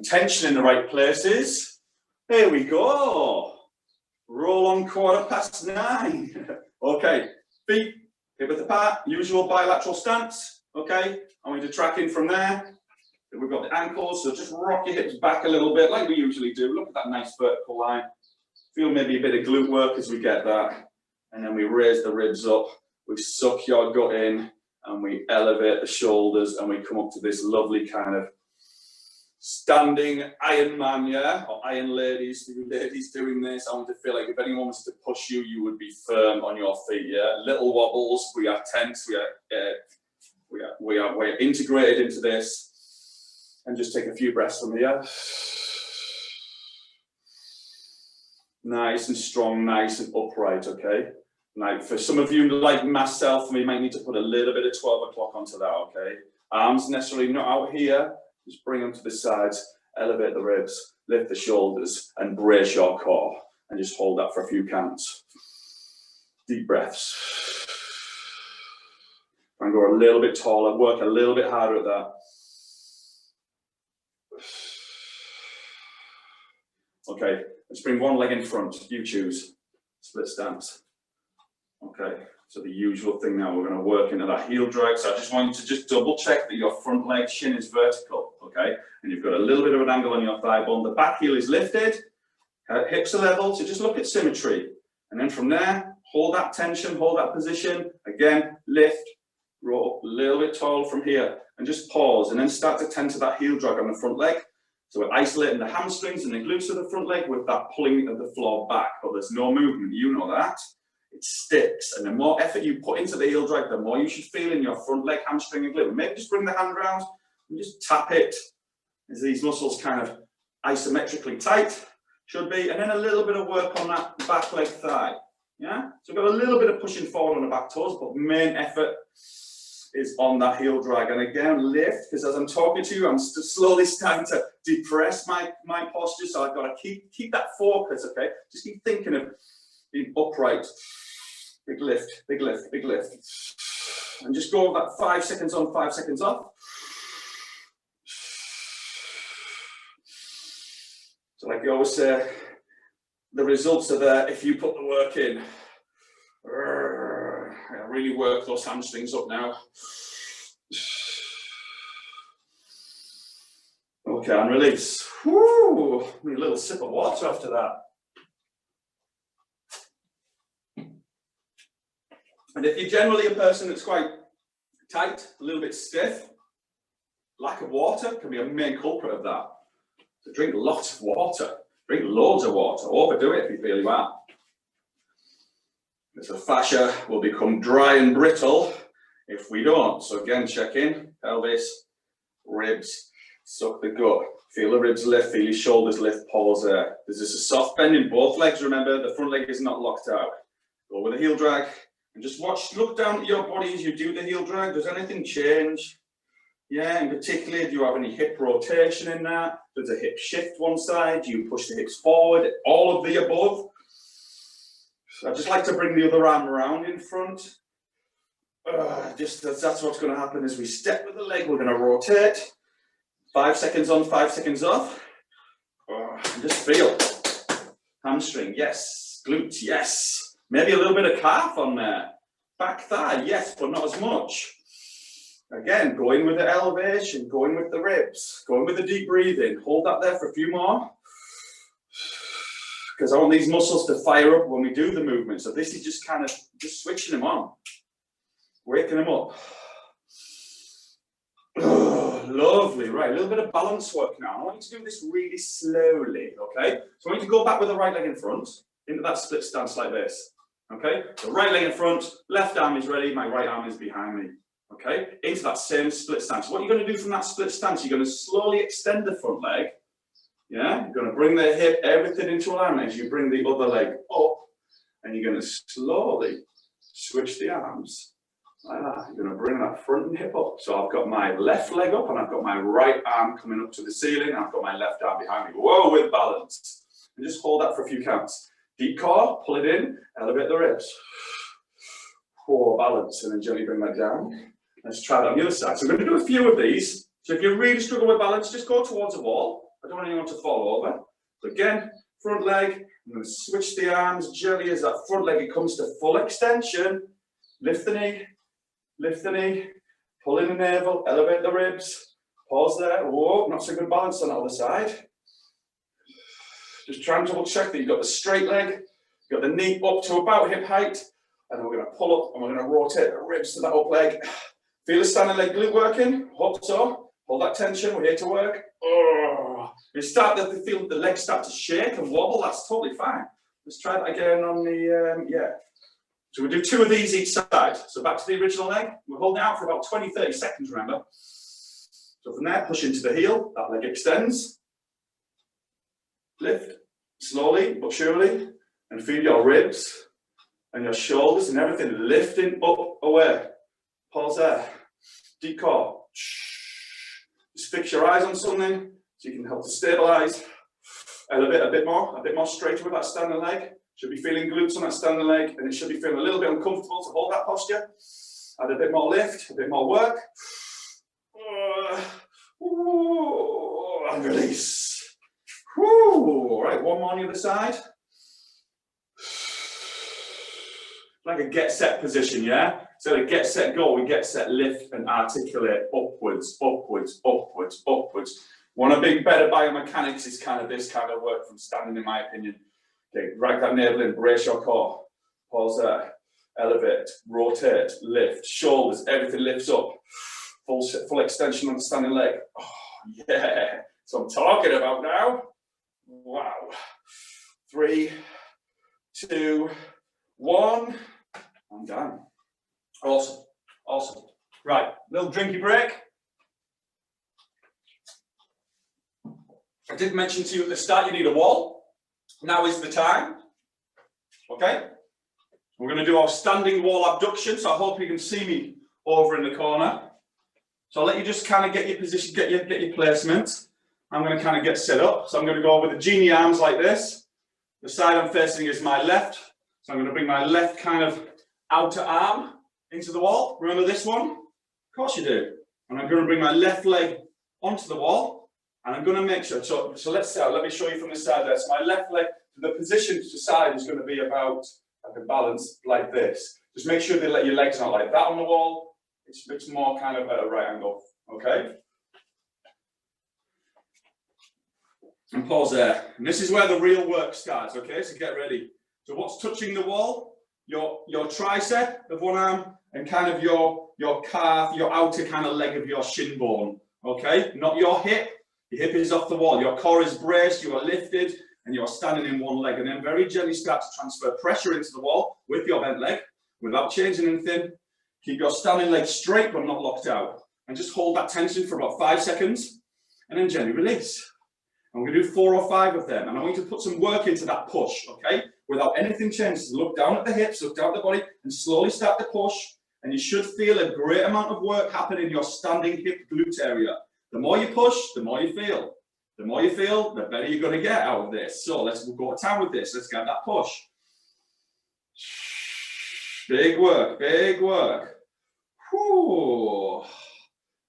and tension in the right places. Here we go. Roll on 9:15. Okay, feet hip-width apart, usual bilateral stance. Okay, I want you to track in from there. We've got the ankles, so just rock your hips back a little bit like we usually do. Look at that nice vertical line. Feel maybe a bit of glute work as we get that. And then we raise the ribs up, we suck your gut in, and we elevate the shoulders, and we come up to this lovely kind of standing Iron Man, yeah? Or Iron Ladies, you ladies doing this. I want to feel like if anyone was to push you, you would be firm on your feet, yeah? Little wobbles, we are tense, we're integrated into this. And just take a few breaths from here. Nice and strong, nice and upright, okay? Now, for some of you like myself, we might need to put a little bit of 12 o'clock onto that, okay? Arms necessarily not out here, just bring them to the sides, elevate the ribs, lift the shoulders, and brace your core. And just hold that for a few counts. Deep breaths. And go a little bit taller, work a little bit harder at that. Okay, let's bring one leg in front, you choose, split stance. Okay, so the usual thing now, we're going to work into that heel drag. So I just want you to just double check that your front leg shin is vertical, okay? And you've got a little bit of an angle on your thigh bone. The back heel is lifted, hips are level, so just look at symmetry. And then from there, hold that tension, hold that position. Again, lift, roll up a little bit tall from here, and just pause, and then start to tend to that heel drag on the front leg. So we're isolating the hamstrings and the glutes of the front leg with that pulling of the floor back, but there's no movement, you know that. It sticks, and the more effort you put into the heel drag, the more you should feel in your front leg, hamstring and glute. Maybe just bring the hand round and just tap it as these muscles kind of isometrically tight, should be, and then a little bit of work on that back leg thigh, yeah? So we've got a little bit of pushing forward on the back toes, but main effort is on that heel drag. And again, lift, because as I'm talking to you, I'm slowly starting to depress my posture, so I've got to keep that focus, okay? Just keep thinking of being upright. Big lift, big lift, big lift. And just go about 5 seconds on, 5 seconds off. So like you always say, the results are there if you put the work in. Really work those hamstrings up now. Okay, and release. Woo! Need a little sip of water after that. And if you're generally a person that's quite tight, a little bit stiff, lack of water can be a main culprit of that. So drink lots of water. Drink loads of water. Overdo it if you feel you are. The fascia will become dry and brittle if we don't. So again, check in, pelvis, ribs, suck the gut. Feel the ribs lift, feel your shoulders lift, pause there. There's just a soft bend in both legs, remember, the front leg is not locked out. Go with a heel drag and just watch, look down at your body as you do the heel drag. Does anything change? Yeah, in particular, do you have any hip rotation in that? Does the hip shift one side? Do you push the hips forward? All of the above. I just like to bring the other arm around in front. That's what's going to happen as we step with the leg. We're going to rotate. 5 seconds on, 5 seconds off. And just feel. Hamstring, yes. Glutes, yes. Maybe a little bit of calf on there. Back thigh, yes, but not as much. Again, going with the elevation, going with the ribs, going with the deep breathing. Hold that there for a few more. Because I want these muscles to fire up when we do the movement. So this is just kind of just switching them on, waking them up. Oh, lovely, right, a little bit of balance work now. I want you to do this really slowly, okay? So I want you to go back with the right leg in front, into that split stance like this, okay? The right leg in front, left arm is ready, my right arm is behind me, okay? Into that same split stance. What you're going to do from that split stance, you're going to slowly extend the front leg. Yeah, you're going to bring the hip, everything into alignment as you bring the other leg up, and you're going to slowly switch the arms like that. You're going to bring that front hip up. So I've got my left leg up, and I've got my right arm coming up to the ceiling, and I've got my left arm behind me. Whoa, with balance. And just hold that for a few counts. Deep core, pull it in, elevate the ribs. Whoa, balance, and then gently bring that down. Let's try that on the other side. So we're going to do a few of these. So if you really struggle with balance, just go towards a wall. I don't want anyone to fall over. So again, front leg, I'm going to switch the arms gently as that front leg, it comes to full extension. Lift the knee, pull in the navel, elevate the ribs, pause there. Whoa, not so good balance on the other side. Just try and double check that you've got the straight leg, you've got the knee up to about hip height, and then we're going to pull up and we're going to rotate the ribs to that up leg. Feel the standing leg glute working? Hope so. Hold that tension, we're here to work. Oh. You start to feel the legs start to shake and wobble, that's totally fine. Let's try that again on the, yeah. So we'll do 2 of these each side. So back to the original leg. We're holding it out for about 20, 30 seconds, remember. So from there, push into the heel, that leg extends. Lift, slowly but surely, and feel your ribs and your shoulders and everything lifting up, away. Pause there. Deep core. Just fix your eyes on something so you can help to stabilize. Elevate a bit more straighter with that standing leg. Should be feeling glutes on that standing leg, and it should be feeling a little bit uncomfortable to hold that posture. Add a bit more lift, a bit more work. And release. All right, one more on the other side. Like a get set position, yeah? So to get set go, we get set lift and articulate upwards, upwards, upwards, upwards. One of the big better biomechanics is kind of this kind of work from standing, in my opinion. Okay, drag that navel in, brace your core. Pause there. Elevate, rotate, lift, shoulders, everything lifts up. Full extension on the standing leg. Oh, yeah. That's what I'm talking about now. Wow. 3, 2, 1. I'm done. Awesome. Awesome. Right, little drinky break. I did mention to you at the start you need a wall. Now is the time. Okay? We're going to do our standing wall abduction, so I hope you can see me over in the corner. So I'll let you just kind of get your position, get your placement. I'm going to kind of get set up. So I'm going to go with the genie arms like this. The side I'm facing is my left. So I'm going to bring my left kind of outer arm into the wall. Remember this one? Of course you do. And I'm going to bring my left leg onto the wall. And I'm going to make sure, so let's see, let me show you from the side there. So my left leg, the position to the side is going to be about like a balance like this. Just make sure that your legs not like that on the wall. It's more kind of at a right angle, okay? And pause there. And this is where the real work starts, okay? So get ready. So what's touching the wall? Your tricep of one arm and kind of your calf, your outer kind of leg of your shin bone, okay? Not your hip. Your hip is off the wall. Your core is braced, you are lifted, and you're standing in one leg. And then very gently start to transfer pressure into the wall with your bent leg without changing anything. Keep your standing leg straight but not locked out. And just hold that tension for about 5 seconds. And then gently release. And we're going to do 4 or 5 of them. And I want you to put some work into that push, okay? Without anything changing. Look down at the hips, look down at the body, and slowly start to push. And you should feel a great amount of work happen in your standing hip glute area. The more you push, the more you feel. The more you feel, the better you're going to get out of this. So let's go to town with this. Let's get that push. Big work, big work. Whew.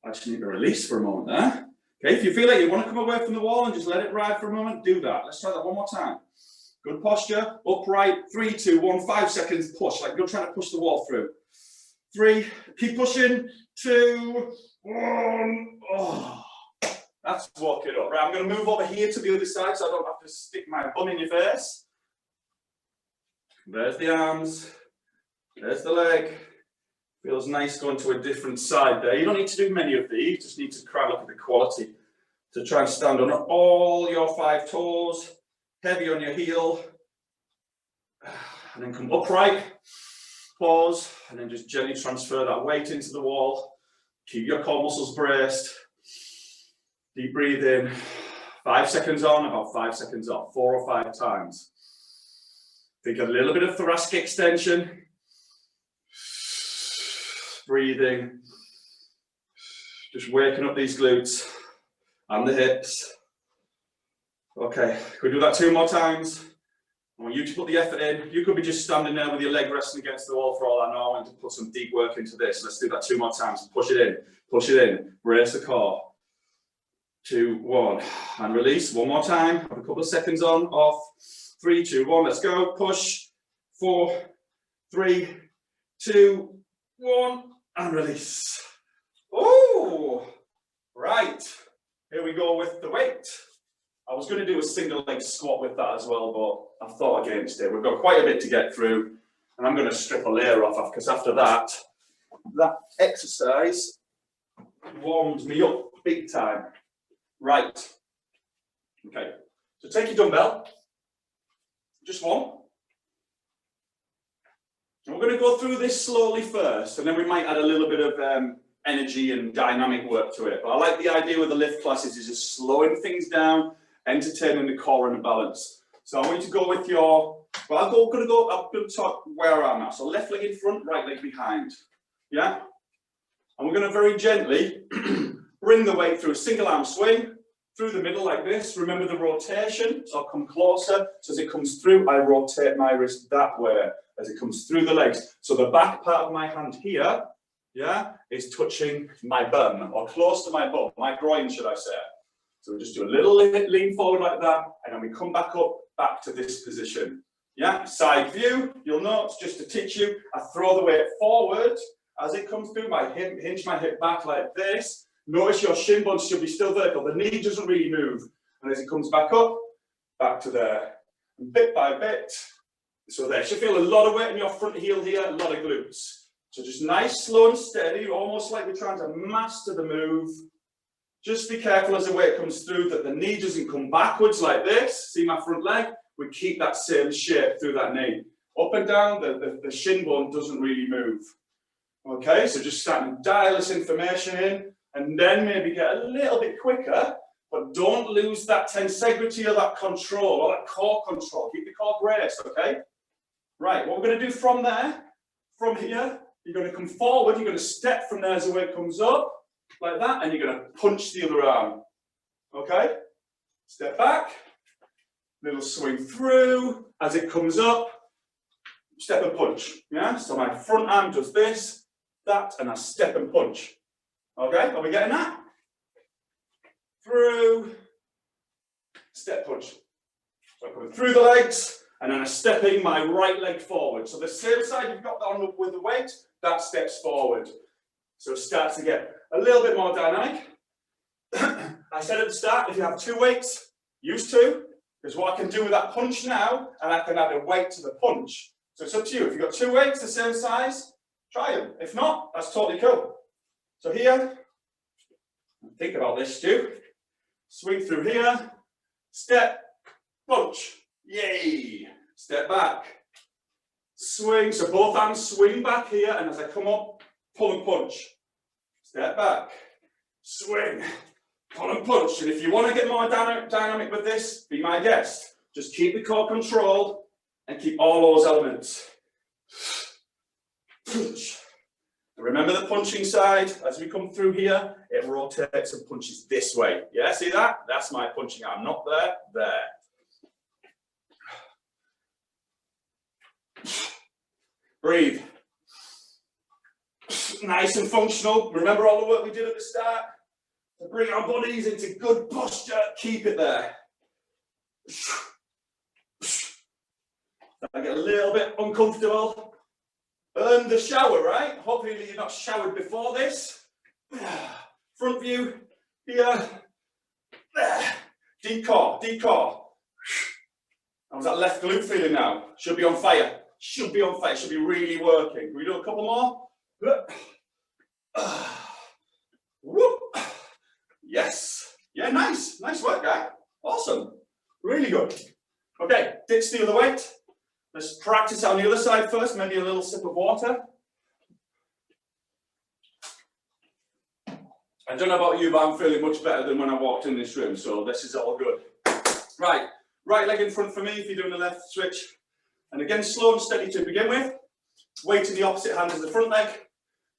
I just need to release for a moment there. Okay, if you feel like you want to come away from the wall and just let it ride for a moment, do that. Let's try that one more time. Good posture, upright, 3, 2, 1, 5 seconds, push, like you're trying to push the wall through. 3, keep pushing, 2, 1, oh, that's walking up. Right, I'm going to move over here to the other side so I don't have to stick my bum in your face. There's the arms, there's the leg. Feels nice going to a different side there. You don't need to do many of these, you just need to try and look at the quality. To try and stand on all your 5 toes, heavy on your heel, and then come upright, pause, and then just gently transfer that weight into the wall. Keep your core muscles braced. Deep breathe in. 5 seconds on, about 5 seconds off, 4 or 5 times. Think a little bit of thoracic extension. Breathing. Just waking up these glutes and the hips. Okay, can we do that 2 more times? I want you to put the effort in. You could be just standing there with your leg resting against the wall for all I know and to put some deep work into this. Let's do that 2 more times. Push it in, brace the core. 2, 1, and release. One more time. Have a couple of seconds on, off. 3, 2, 1. Let's go. Push. 4, 3, 2, 1, and release. Oh, right. Here we go with the weight. I was going to do a single leg squat with that as well, but I thought against it. We've got quite a bit to get through, and I'm going to strip a layer off because after that exercise warmed me up big time. Right. Okay. So take your dumbbell, just one. And we're going to go through this slowly first, and then we might add a little bit of energy and dynamic work to it. But I like the idea with the lift classes is just slowing things down, entertaining the core and the balance. So I want you to go with your, well, I'm going to talk where I'm at. So left leg in front, right leg behind. Yeah? And we're going to very gently bring the weight through a single arm swing, through the middle like this. Remember the rotation, so I'll come closer. So as it comes through, I rotate my wrist that way as it comes through the legs. So the back part of my hand here, yeah, is touching my bum, or close to my bum, my groin, should I say. So we just do a little lean forward like that, and then we come back up, back to this position. Yeah, side view, you'll notice, just to teach you, I throw the weight forward as it comes through, my hip, hinge my hip back like this. Notice your shin bones should be still vertical, the knee doesn't really move. And as it comes back up, back to there. And bit by bit, so there, you should feel a lot of weight in your front heel here, a lot of glutes. So just nice, slow and steady, almost like we're trying to master the move. Just be careful as the weight comes through that the knee doesn't come backwards like this. See my front leg? We keep that same shape through that knee. Up and down, the shin bone doesn't really move. Okay, so just starting to dial this information in, and then maybe get a little bit quicker, but don't lose that tensegrity or that control, or that core control. Keep the core braced, okay? Right, what we're going to do from there, from here, you're going to come forward, you're going to step from there as the weight comes up, like that, and you're going to punch the other arm. Okay? Step back, little swing through, as it comes up, step and punch. Yeah? So my front arm does this, that, and I step and punch. Okay? Are we getting that? Through, step punch. So I'm coming through the legs, and then I'm stepping my right leg forward. So the same side you've got on with the weight, that steps forward. So it starts to get a little bit more dynamic. I said at the start, if you have two weights, use two, because what I can do with that punch now, and I can add a weight to the punch. So it's up to you. If you've got two weights the same size, try them. If not, that's totally cool. So here, think about this, Stu. Swing through here, step, punch. Yay! Step back. Swing, so both arms swing back here, and as I come up, pull and punch. Step back. Swing, pull and punch. And if you want to get more dynamic with this, be my guest. Just keep the core controlled and keep all those elements. Punch. Remember the punching side, as we come through here, it rotates and punches this way. Yeah, see that? That's my punching arm, not there, there. Breathe. Nice and functional. Remember all the work we did at the start? To bring our bodies into good posture, keep it there. I get a little bit uncomfortable. Earn the shower, right? Hopefully you're not showered before this. Front view, here. Deep core, deep core. How's that left glute feeling now? Should be on fire. Should be on fire, should be really working. Can we do a couple more? Yes. Yeah, nice. Nice work, guy. Awesome. Really good. Okay, ditch the other weight. Let's practice on the other side first, maybe a little sip of water. I don't know about you, but I'm feeling much better than when I walked in this room, so this is all good. Right, right leg in front for me if you're doing the left switch. And again, slow and steady to begin with. Weight in the opposite hand as the front leg.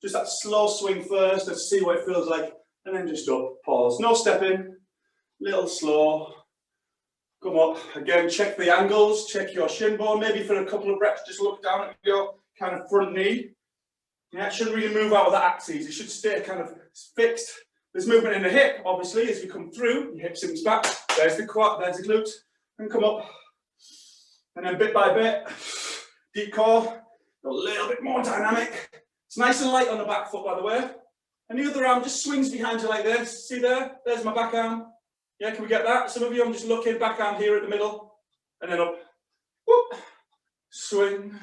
Just that slow swing first, let's see what it feels like. And then just up, pause. No stepping, little slow. Come up, again, check the angles, check your shin bone. Maybe for a couple of reps, just look down at your kind of front knee. Yeah, it shouldn't really move out of the axes. It should stay kind of fixed There's movement in the hip, obviously, as we come through. Your hip sinks back. There's the quad, there's the glute. And come up. And then bit by bit, deep core, a little bit more dynamic. It's nice and light on the back foot, by the way. And the other arm just swings behind you like this. See there? There's my back arm. Yeah, can we get that? Some of you, I'm just looking, back arm here at the middle. And then up. Whoop. Swing.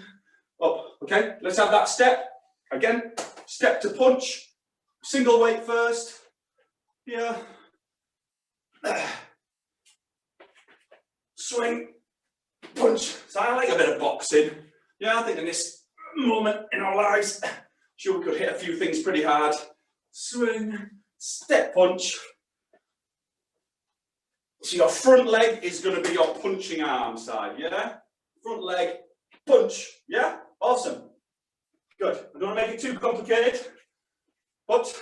Up. Okay, let's have that step. Again, step to punch. Single weight first. Here. Swing. Punch. So I like a bit of boxing. Yeah, I think in this moment in our lives, sure we could hit a few things pretty hard. Swing, step punch. So your front leg is going to be your punching arm side, yeah? Front leg, punch, yeah? Awesome. Good. I don't want to make it too complicated, but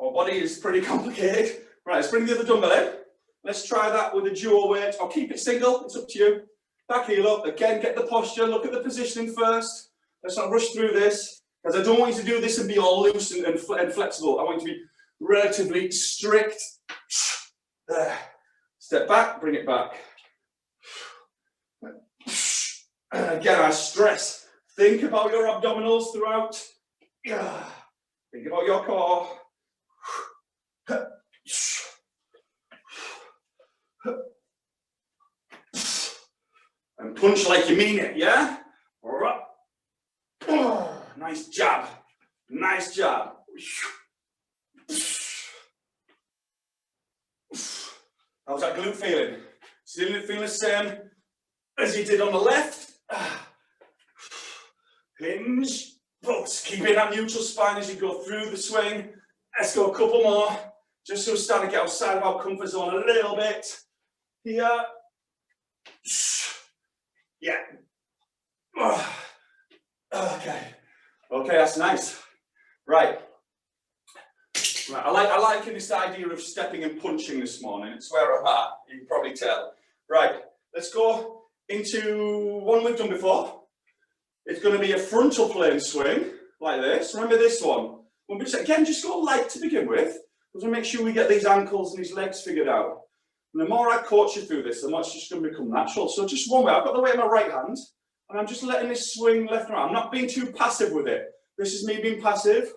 our body is pretty complicated. Right, let's bring the other dumbbell in. Let's try that with a dual weight, or keep it single, it's up to you. Back heel up, again, get the posture, look at the positioning first. Let's not rush through this, because I don't want you to do this and be all loose and flexible. I want you to be relatively strict. There. Step back, bring it back. Again, I stress, think about your abdominals throughout. Think about your core. And punch like you mean it, yeah? Nice jab. Nice jab. How's that glute feeling? Still didn't feel the same as you did on the left. Hinge, pulse. Keeping that neutral spine as you go through the swing. Let's go a couple more. Just so we're starting to get outside of our comfort zone a little bit. Here. Yeah. Okay. Okay, that's nice. Right. Right. I like this idea of stepping and punching this morning. It's where I'm at. You can probably tell. Right. Let's go into one we've done before. It's going to be a frontal plane swing like this. Remember this one. Again, just go light to begin with. Because we make sure we get these ankles and these legs figured out. And the more I coach you through this, the more it's just going to become natural. So just one way. I've got the weight in my right hand, and I'm just letting this swing left and right. I'm not being too passive with it. This is me being passive.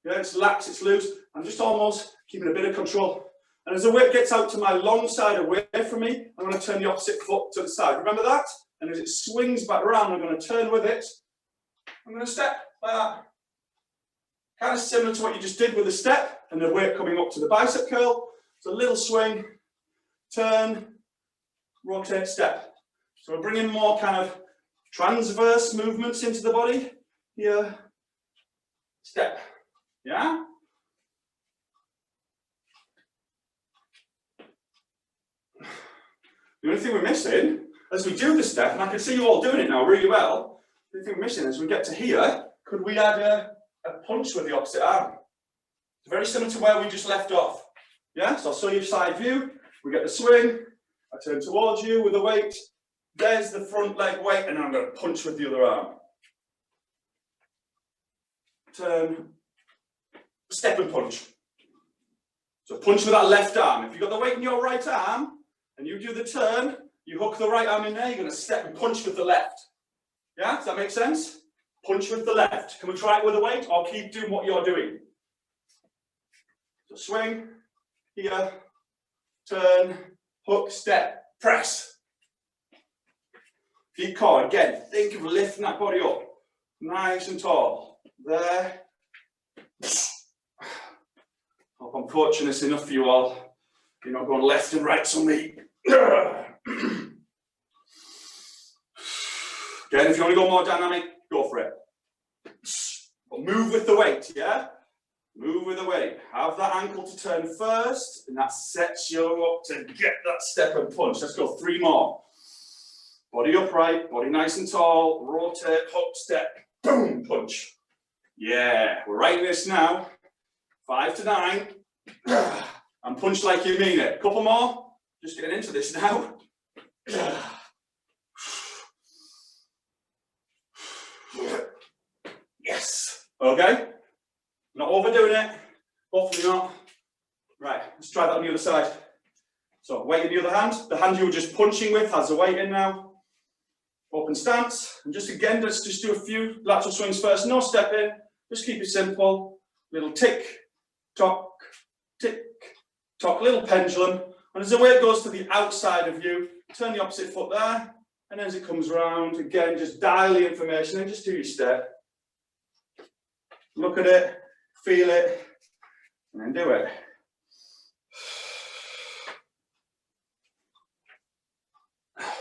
Yeah, it's lax, it's loose. I'm just almost keeping a bit of control. And as the weight gets out to my long side away from me, I'm going to turn the opposite foot to the side. Remember that? And as it swings back around, I'm going to turn with it. I'm going to step like that. Kind of similar to what you just did with the step and the weight coming up to the bicep curl. So a little swing, turn, rotate, step. So we're bringing more kind of transverse movements into the body. Here, step. Yeah? The only thing we're missing, as we do the step, and I can see you all doing it now really well, the only thing we're missing is we get to here, could we add a punch with the opposite arm? It's very similar to where we just left off. Yeah, so I'll show you side view. We get the swing. I turn towards you with the weight. There's the front leg weight, and then I'm going to punch with the other arm. Turn, step and punch. So punch with that left arm. If you've got the weight in your right arm, and you do the turn, you hook the right arm in there, you're going to step and punch with the left. Yeah, does that make sense? Punch with the left. Can we try it with the weight, or keep doing what you're doing? So swing, here, turn, hook, step, press. Deep core, again, think of lifting that body up. Nice and tall. There. Hope I'm coaching this enough for you all. You're not going left and right on me. Again, if you want to go more dynamic, go for it. But move with the weight, yeah? Move with the weight. Have that ankle to turn first, and that sets you up to get that step and punch. Let's go 3 more. Body upright, body nice and tall, rotate, hook, step, boom, punch. Yeah, we're writing this now. 5 to 9. And punch like you mean it. Couple more. Just getting into this now. Yes. Okay. Not overdoing it. Hopefully not. Right, let's try that on the other side. So weight in the other hand. The hand you were just punching with has the weight in now. Open stance. And just again, let's just do a few lateral swings first. No step in. Just keep it simple. Little tick, tock, tick, tock. Little pendulum. And as the weight goes to the outside of you, turn the opposite foot there. And as it comes round, again, just dial the information and just do your step. Look at it, feel it, and then do it.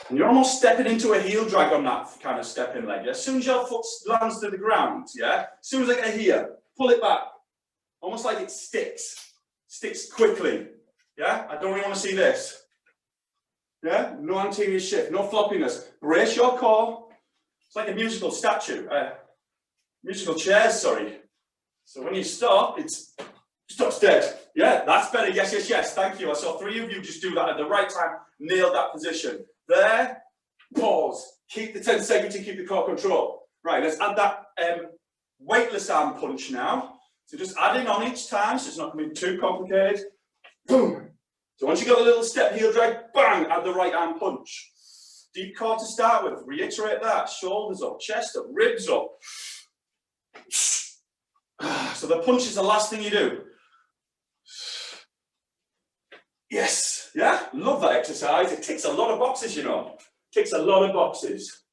And you're almost stepping into a heel drag on that kind of stepping leg. Yeah? As soon as your foot lands to the ground, yeah, as soon as I get here, pull it back. Almost like it sticks quickly. Yeah, I don't really want to see this. Yeah, no anterior shift, no floppiness. Brace your core. It's like a musical statue, musical chairs, sorry. So when you stop, it stops dead. Yeah, that's better. Yes, yes, yes. Thank you. I saw 3 of you just do that at the right time. Nailed that position. There, pause. Keep the 10 seconds to keep the core control. Right, let's add that weightless arm punch now. So just adding on each time, so it's not going to be too complicated. Boom. So once you got a little step heel drag, bang, add the right arm punch. Deep core to start with. Reiterate that. Shoulders up, chest up, ribs up. So the punch is the last thing you do. Yes, yeah, love that exercise. It ticks a lot of boxes, you know. Ticks a lot of boxes.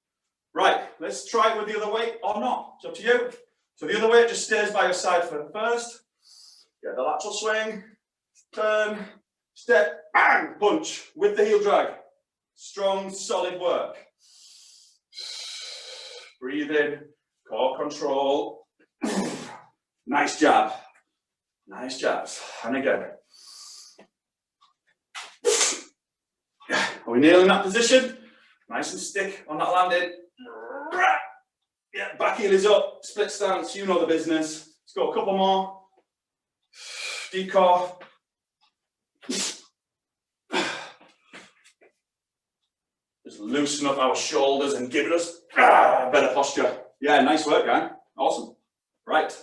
Right, let's try it with the other weight or not. It's up to you. So the other weight just stays by your side for the first. Get the lateral swing, turn, step, bang, punch with the heel drag. Strong, solid work. Breathe in, core control. Nice jab. Nice jabs. And again. Are we nailing that position? Nice and stick on that landing. Yeah, back heel is up. Split stance. You know the business. Let's go a couple more. Deep core. Just loosen up our shoulders and give us better posture. Yeah, nice work, gang. Awesome. Right.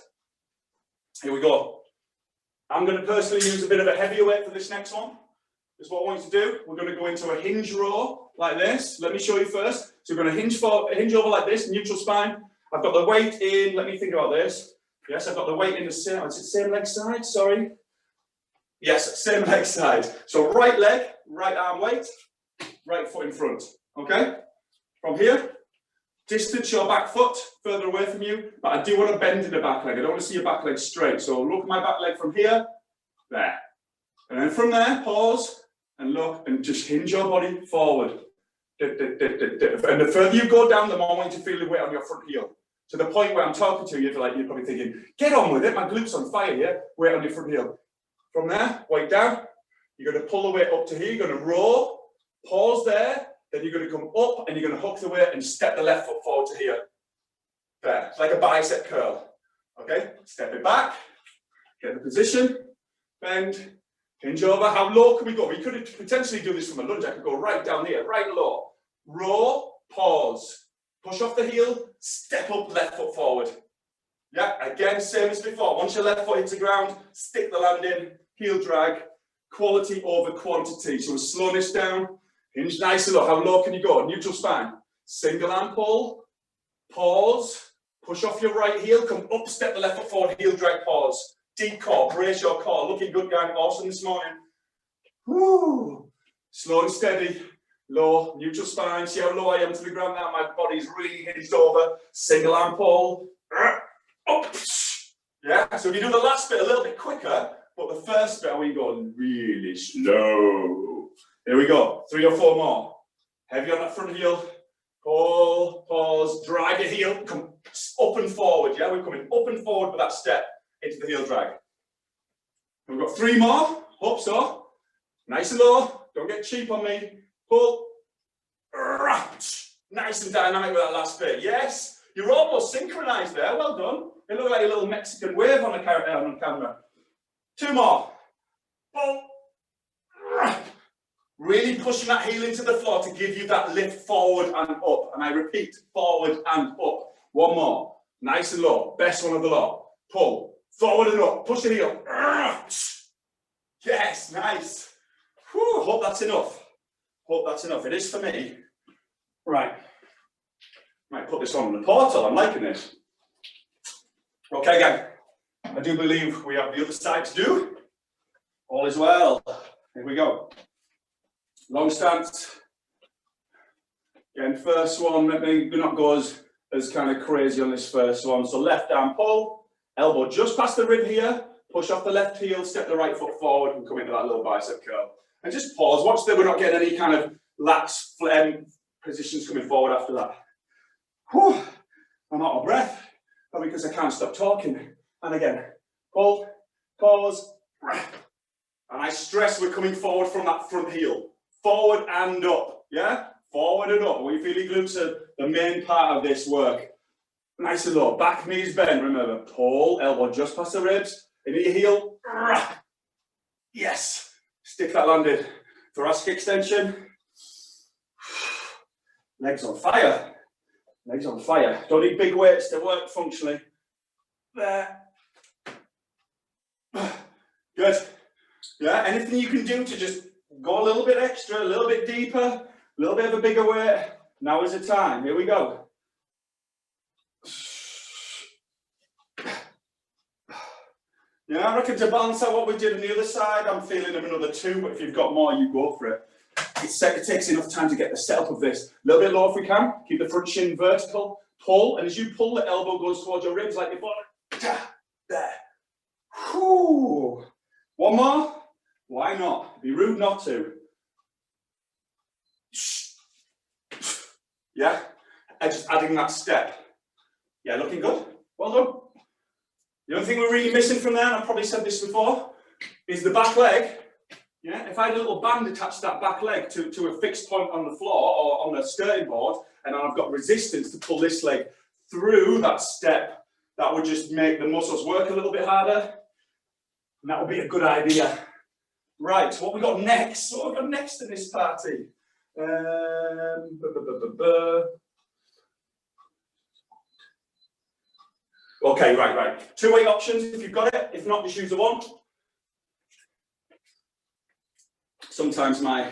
Here we go. I'm going to personally use a bit of a heavier weight for this next one. This is what I want you to do. We're going to go into a hinge row like this. Let me show you first. So we're going to hinge over like this, neutral spine. I've got the weight in, let me think about this. Yes, I've got the weight in the same, is it same leg side? Sorry. Yes, same leg side. So right leg, right arm weight, right foot in front. Okay? From here, distance your back foot further away from you, but I do want to bend in the back leg. I don't want to see your back leg straight. So look at my back leg from here, there. And then from there, pause and look and just hinge your body forward. And the further you go down, the more I want you to feel the weight on your front heel. To the point where I'm talking to you, you're probably thinking, get on with it, my glutes on fire here, weight on your front heel. From there, weight down, you're going to pull the weight up to here, you're going to roll, pause there, then you're going to come up and you're going to hook the weight and step the left foot forward to here. There, it's like a bicep curl. Okay, step it back, get the position, bend, hinge over. How low can we go? We could potentially do this from a lunge. I could go right down here, right low. Roll, pause, push off the heel, step up, left foot forward. Yeah, again, same as before. Once your left foot hits the ground, stick the landing, heel drag, quality over quantity. So we're slowing this down. Hinge nice and low. How low can you go? Neutral spine. Single arm pull, pause, push off your right heel, come up, step the left foot forward, heel drag, pause. Deep core, brace your core. Looking good, gang. Awesome this morning. Woo! Slow and steady. Low, neutral spine. See how low I am to the ground now? My body's really hinged over. Single arm pull. Up. Yeah, so if you do the last bit a little bit quicker, but the first bit we go really slow. Here we go. 3 or 4 more. Heavy on that front heel. Pull, pause, drag your heel, come up and forward. Yeah, we're coming up and forward with that step into the heel drag. We've got 3 more. Hope so. Nice and low. Don't get cheap on me. Pull. Nice and dynamic with that last bit. Yes, you're almost synchronized there. Well done. It looked like a little Mexican wave on the camera. 2 more. Pull. Really pushing that heel into the floor to give you that lift forward and up. And I repeat, forward and up. 1 more. Nice and low. Best one of the lot. Pull. forward and up, push the heel. Yes, nice. Whew, hope that's enough. Hope that's enough. It is for me. Right. Might put this on the portal. I'm liking this. Okay, again. I do believe we have the other side to do. All is well. Here we go. Long stance. Again, first one, maybe not go as kind of crazy on this first one. So left arm pull, elbow just past the rib here, push off the left heel, step the right foot forward and come into that little bicep curl. And just pause, watch that we're not getting any kind of lax positions coming forward after that. Whew, I'm out of breath, probably because I can't stop talking. And again, pull, pause, breath. And I stress we're coming forward from that front heel. Forward and up, yeah? Forward and up. We feel your glutes are the main part of this work. Nice and low. Back knees bend, remember. Pull, elbow just past the ribs. Into your heel. Yes. Stick that landed. Thoracic extension. Legs on fire. Legs on fire. Don't need big weights to work functionally. There. Good. Yeah, anything you can do to just go a little bit extra, a little bit deeper, a little bit of a bigger weight. Now is the time. Here we go. Yeah, I reckon to balance out what we did on the other side, I'm feeling of another 2, but if you've got more, you go for it. It takes enough time to get the setup of this. A little bit low if we can. Keep the front shin vertical. Pull, and as you pull, the elbow goes towards your ribs like before. There. Whew. One more. Why not? It'd be rude not to. Yeah, and just adding that step. Yeah, looking good. Well done. The only thing we're really missing from there, and I've probably said this before, is the back leg. Yeah, if I had a little band attached to that back leg to a fixed point on the floor or on the skirting board, and I've got resistance to pull this leg through that step, that would just make the muscles work a little bit harder. And that would be a good idea. Right, what we got next? What have we got next in this party? Okay, right. 2 weight options if you've got it. If not, just use the one. Sometimes my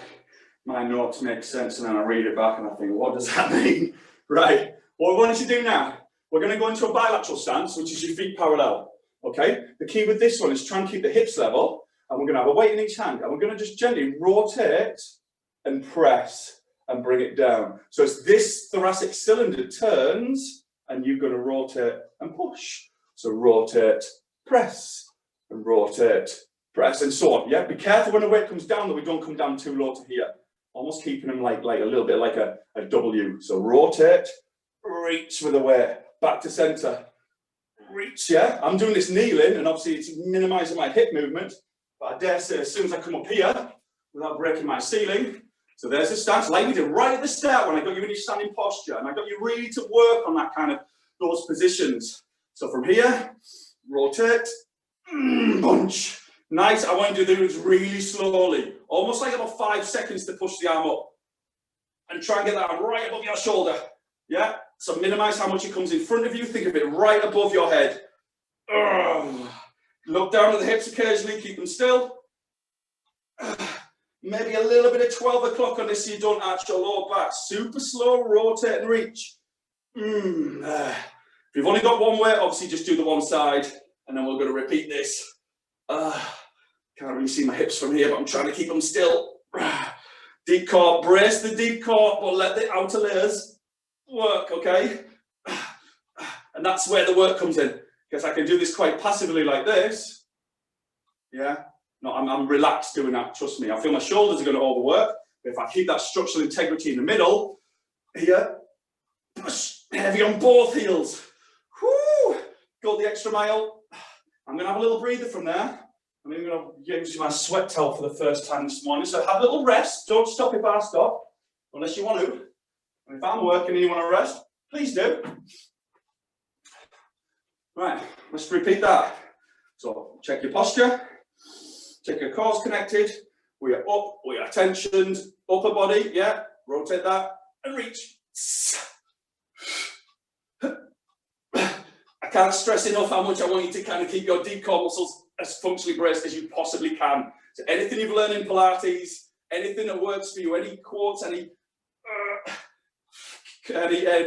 notes make sense and then I read it back and I think, what does that mean? Right, what we want to do now, we're going to go into a bilateral stance, which is your feet parallel. Okay, the key with this one is try and keep the hips level. And we're going to have a weight in each hand, and we're going to just gently rotate and press and bring it down. So as this thoracic cylinder turns, and you're going to rotate and push. So rotate, press, and rotate, press, and so on. Yeah, be careful when the weight comes down that we don't come down too low to here. Almost keeping them like a little bit like a W. So rotate, reach with the weight, back to center. Reach, yeah. I'm doing this kneeling, and obviously it's minimizing my hip movement. But I dare say as soon as I come up here, without breaking my ceiling, so there's the stance, like we did right at the start when I got you in your standing posture, and I got you really to work on that kind of, those positions. So from here, rotate, bunch. Nice, I want you to do this really slowly, almost like about 5 seconds to push the arm up. And try and get that right above your shoulder, yeah? So minimize how much it comes in front of you, think of it right above your head. Look down at the hips occasionally, keep them still. Maybe a little bit of 12 o'clock on this so you don't arch your lower back. Super slow, rotate and reach. If you've only got one weight, obviously just do the one side, and then we're going to repeat this. Can't really see my hips from here, but I'm trying to keep them still. Deep core, brace the deep core, but let the outer layers work, okay? And that's where the work comes in. Because I can do this quite passively like this. Yeah, no, I'm relaxed doing that, trust me. I feel my shoulders are going to overwork, but if I keep that structural integrity in the middle, here, push, heavy on both heels. Whoo, go the extra mile. I'm going to have a little breather from there. I'm even going to use my sweat towel for the first time this morning, so have a little rest. Don't stop if I stop, unless you want to. And if I'm working and you want to rest, please do. Right, let's repeat that. So check your posture, check your core's connected, we are up, we are tensioned, upper body, yeah, rotate that and reach. I I can't stress enough how much I want you to kind of keep your deep core muscles as functionally braced as you possibly can. So anything you've learned in Pilates, anything that works for you, any quotes, any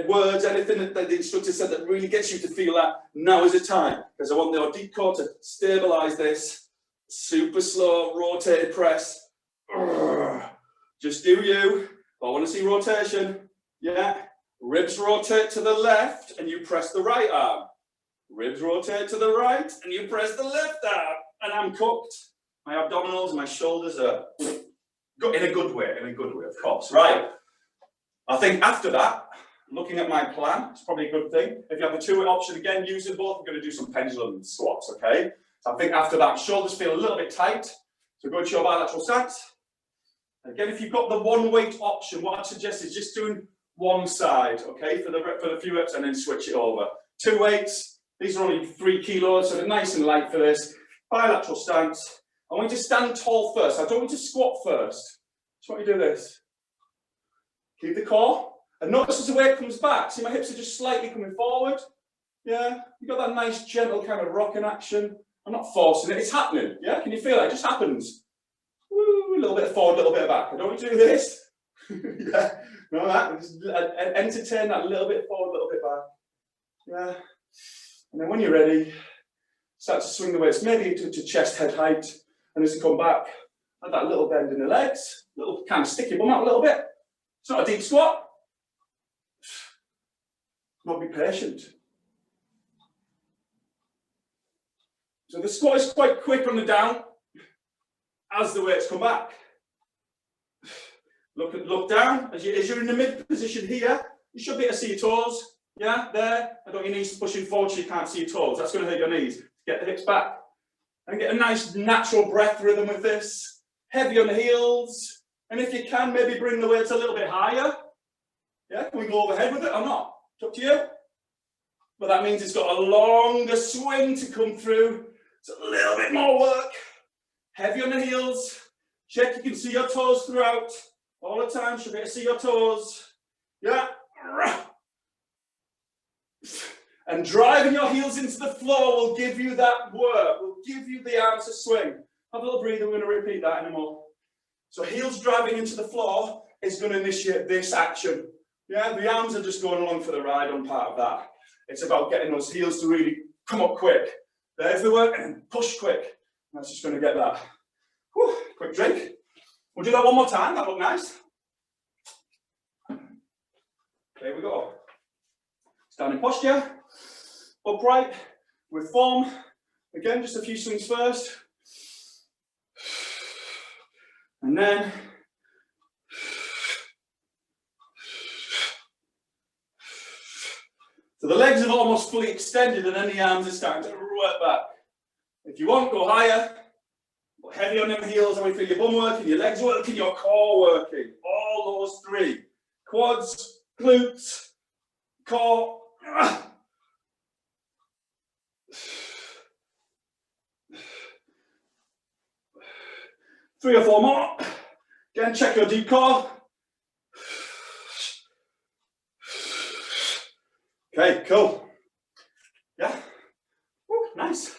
words, anything that the instructor said that really gets you to feel that now is the time, because I want your deep core to stabilize this. Super slow rotated press. Just do you. I want to see rotation. Yeah. Ribs rotate to the left and you press the right arm. Ribs rotate to the right and you press the left arm. And I'm cooked. My abdominals and my shoulders are in a good way, of course. Right. I think after that, looking at my plan, it's probably a good thing. If you have a two-way option, again, use them both. We're going to do some pendulum squats, okay? So I think after that, shoulders feel a little bit tight. So go to your bilateral stance. Again, if you've got the one weight option, what I'd suggest is just doing one side, okay, for the few reps, and then switch it over. Two weights, these are only 3 kilos, so they're nice and light for this. Bilateral stance. I want you to stand tall first. I don't want you to squat first. Just want you to do this. Keep the core. And notice as the weight comes back, see my hips are just slightly coming forward. Yeah, you got that nice gentle kind of rocking action. I'm not forcing it, it's happening. Yeah, can you feel it? It just happens. Woo, a little bit forward, a little bit back. I don't want you to do this. Yeah, no, that. Just entertain that, a little bit forward, a little bit back. Yeah. And then when you're ready, start to swing the weights, maybe to chest head height. And as you come back, have that little bend in the legs, little kind of stick your bum out a little bit. It's not a deep squat. Not be patient. So the squat is quite quick on the down as the weights come back. Look down as you're in the mid position here. You should be able to see your toes. Yeah, there. I don't want your knees pushing forward so you can't see your toes. That's going to hurt your knees. Get the hips back and get a nice natural breath rhythm with this. Heavy on the heels, and if you can, maybe bring the weights a little bit higher. Yeah, can we go overhead with it or not? It's up to you. But that means it's got a longer swing to come through. It's a little bit more work. Heavy on the heels. Check you can see your toes throughout. All the time, should be able to see your toes. Yeah. And driving your heels into the floor will give you that work, will give you the arms to swing. Have a little breather, we're going to repeat that anymore. So heels driving into the floor is going to initiate this action. Yeah, the arms are just going along for the ride on part of that. It's about getting those heels to really come up quick. There's the work, and then push quick. That's just going to get that. Whew, quick drink. We'll do that one more time, that look nice. There we go. Standing posture, upright, with form. Again, just a few swings first. And then so the legs have almost fully extended and then the arms are starting to work back. If you want, go higher, but heavy on them heels, and we feel your bum working, your legs working, your core working. All those three. Quads, glutes, core. 3 or 4 more. Again, check your deep core. Okay, cool. Yeah. Ooh, nice.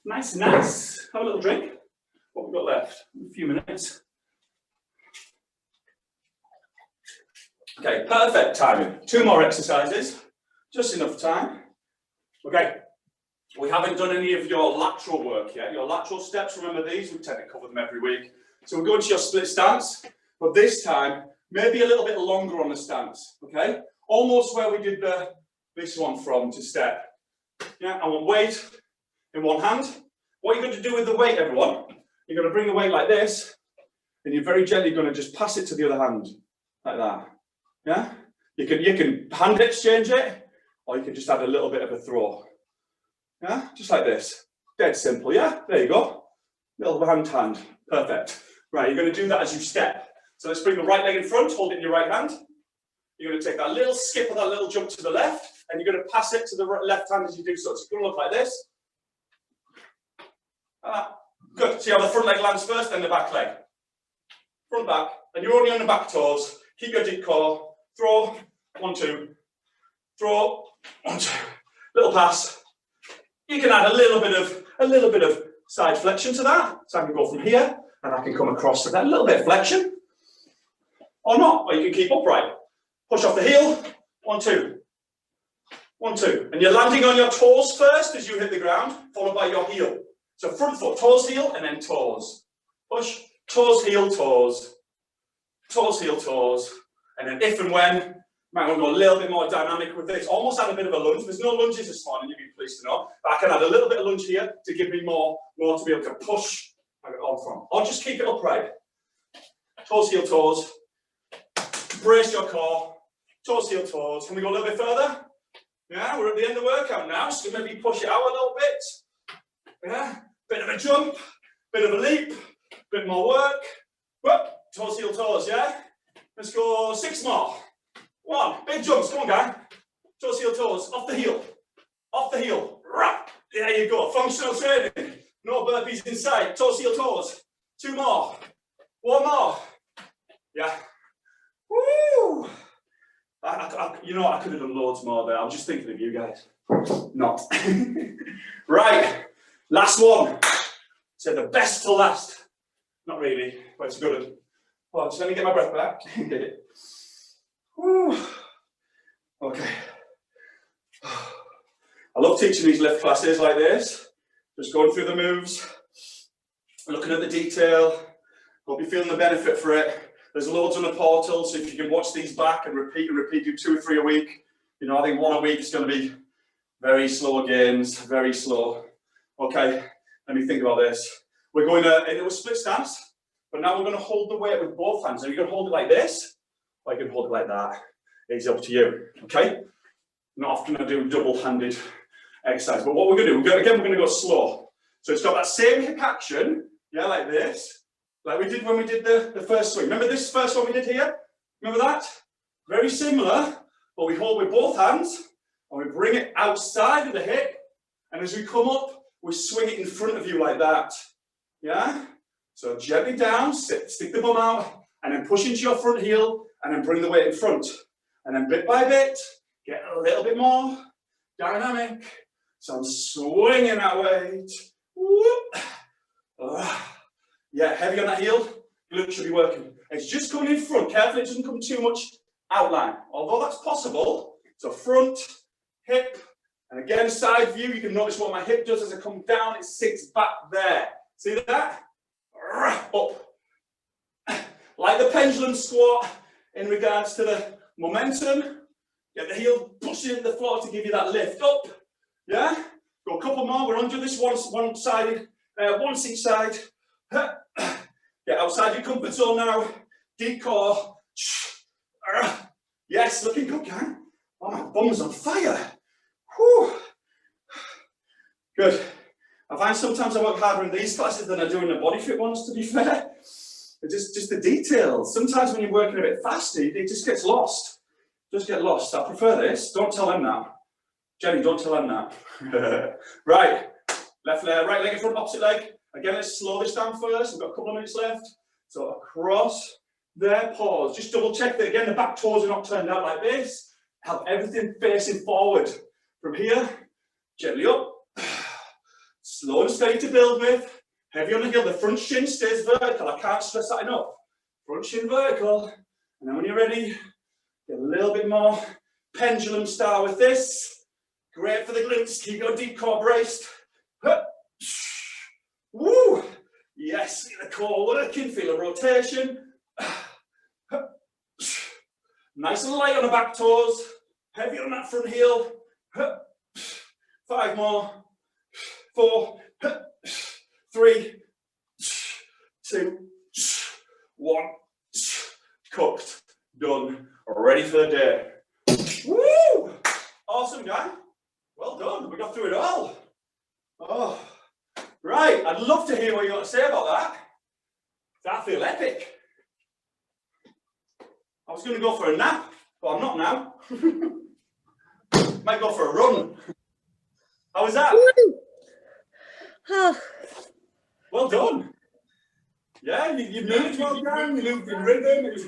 Nice, nice. Have a little drink. What we've got left? A few minutes. Okay, perfect timing. 2 more exercises. Just enough time. Okay. We haven't done any of your lateral work yet. Your lateral steps, remember these? We tend to cover them every week. So we're going to your split stance, but this time, maybe a little bit longer on the stance, okay? Almost where we did this one from to step. Yeah, I want weight in one hand. What you're going to do with the weight, everyone, you're going to bring the weight like this, and you're very gently going to just pass it to the other hand, like that. Yeah? You can hand exchange it, or you can just add a little bit of a throw. Yeah, just like this. Dead simple, yeah? There you go. Little hand. Perfect. Right, you're going to do that as you step. So let's bring the right leg in front, hold it in your right hand. You're going to take that little skip or that little jump to the left, and you're going to pass it to the left hand as you do so. It's going to look like this. Good. See how the front leg lands first, then the back leg. Front, back. And you're only on the back toes. Keep your deep core. Throw. 1, 2. Throw. 1, 2. Little pass. You can add a little bit of side flexion to that. So I can go from here and I can come across to that little bit of flexion. Or not, or you can keep upright. Push off the heel, 1, 2. 1, 2. And you're landing on your toes first as you hit the ground, followed by your heel. So front foot, toes, heel, and then toes. Push, toes, heel, toes. Toes, heel, toes. And then if and when, might want to go a little bit more dynamic with this. Almost add a bit of a lunge. There's no lunges this morning, you'd be pleased to know. But I can add a little bit of lunge here to give me more to be able to push on from. Or just keep it upright. Toes, heel, toes. Brace your core. Toes, heel, toes. Can we go a little bit further? Yeah, we're at the end of the workout now, so maybe push it out a little bit. Yeah, bit of a jump, bit of a leap, bit more work. Whoop, toes, heel, toes, yeah? Let's go 6 more. 1, big jumps, come on, guy. Toes, heel, toes, off the heel. Off the heel. There you go, functional training. No burpees inside, toes, heel, toes. 2 more. 1 more. Yeah. Woo! You know, I could have done loads more there. I'm just thinking of you guys. Not. Right, last one. So the best to last. Not really, but it's good. Well, just let me get my breath back. Get it. Woo. Okay. I love teaching these lift classes like this. Just going through the moves, looking at the detail. Hope you're feeling the benefit for it. There's loads on the portal, so if you can watch these back and repeat, do 2 or 3 a week. You know, I think 1 a week is going to be very slow gains, very slow. Okay, let me think about this. We're going to, it was split stance, but now we're going to hold the weight with both hands. Are you going to hold it like this, or you can hold it like that? It's up to you, okay? Not often I do double-handed exercise, but what we're going to do, we're going to go slow. So it's got that same hip action, yeah, like this. Like we did when we did the first swing. Remember this first one we did here? Remember that? Very similar, but we hold with both hands and we bring it outside of the hip. And as we come up, we swing it in front of you like that. Yeah? So gently down, stick the bum out, and then push into your front heel, and then bring the weight in front. And then bit by bit, get a little bit more dynamic. So I'm swinging that weight. Whoop. Yeah, heavy on that heel, glute should be working. It's just coming in front. Carefully, it doesn't come too much outline. Although that's possible. So front, hip, and again, side view. You can notice what my hip does as I come down. It sinks back there. See that? Up. Like the pendulum squat in regards to the momentum. Get the heel pushing the floor to give you that lift up. Yeah? Go a couple more. We're under this one-sided, once each side. Get outside your comfort zone now. Deep core. Yes, looking good, gang. Oh, my bum's on fire. Whew. Good. I find sometimes I work harder in these classes than I do in the body fit ones, to be fair. It's just the details. Sometimes when you're working a bit faster, it just gets lost. Just get lost. I prefer this. Don't tell them that. Jenny, don't tell them that. Right. Left leg, right leg in front, opposite leg. Again, let's slow this down first. We've got a couple of minutes left. So across there, pause. Just double check that again, the back toes are not turned out like this. Have everything facing forward. From here, gently up. Slow and steady to build with. Heavy on the heel. The front shin stays vertical. I can't stress that enough. Front shin vertical. And then when you're ready, get a little bit more pendulum style with this. Great for the glutes. Keep your deep core braced. Woo! Yes, the core working, feel a rotation. Nice and light on the back toes, heavy on that front heel. 5 more. 4, 3, 2, 1. Cooked, done, ready for the day. Woo! Awesome, guy. Well done, we got through it all. Oh. Right, I'd love to hear what you got to say about that. That feel epic. I was going to go for a nap, but I'm not now. Might go for a run. How was that? Well done. Yeah, you moved well, Dan. You moved in rhythm. It was